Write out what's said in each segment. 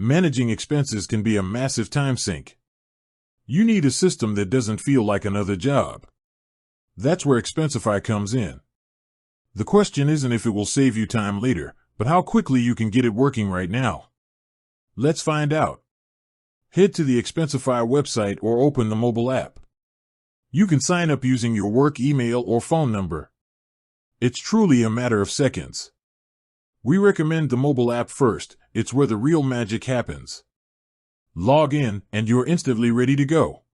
Managing expenses can be a massive time sink. You need a system that doesn't feel like another job. That's where Expensify comes in. The question isn't if it will save you time later, but how quickly you can get it working right now. Let's find out. Head to the Expensify website or open the mobile app. You can sign up using your work email or phone number. It's truly a matter of seconds. We recommend the mobile app first. It's where the real magic happens. Log in, and you're instantly ready to go.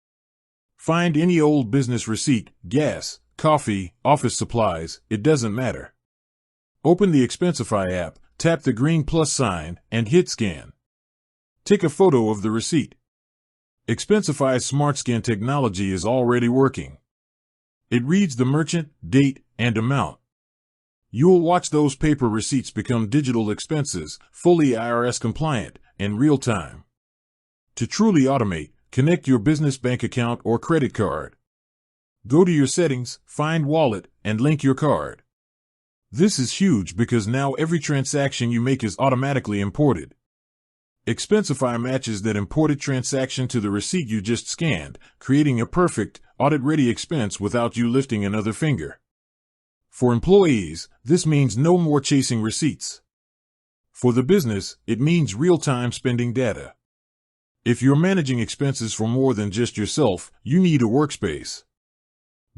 Find any old business receipt, gas, coffee, office supplies, it doesn't matter. Open the Expensify app, tap the green plus sign, and hit scan. Take a photo of the receipt. Expensify's Smart Scan technology is already working. It reads the merchant, date, and amount. You'll watch those paper receipts become digital expenses, fully IRS compliant, in real time. To truly automate, connect your business bank account or credit card. Go to your settings, find Wallet, and link your card. This is huge because now every transaction you make is automatically imported. Expensify matches that imported transaction to the receipt you just scanned, creating a perfect, audit-ready expense without you lifting another finger. For employees, this means no more chasing receipts. For the business, it means real-time spending data. If you're managing expenses for more than just yourself, you need a workspace.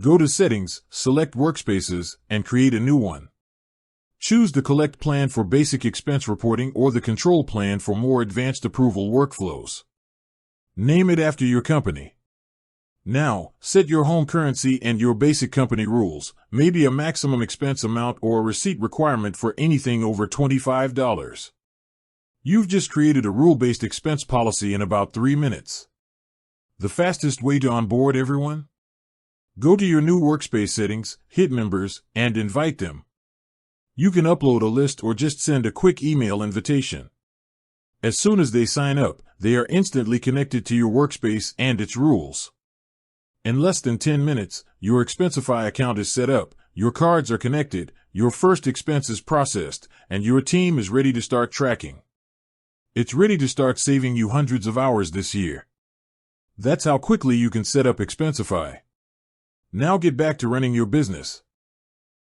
Go to Settings, select Workspaces, and create a new one. Choose the Collect plan for basic expense reporting or the Control plan for more advanced approval workflows. Name it after your company. Now, set your home currency and your basic company rules, maybe a maximum expense amount or a receipt requirement for anything over $25. You've just created a rule-based expense policy in about 3 minutes. The fastest way to onboard everyone? Go to your new workspace settings, hit Members, and invite them. You can upload a list or just send a quick email invitation. As soon as they sign up, they are instantly connected to your workspace and its rules. In less than 10 minutes, your Expensify account is set up, your cards are connected, your first expense is processed, and your team is ready to start tracking. It's ready to start saving you hundreds of hours this year. That's how quickly you can set up Expensify. Now get back to running your business.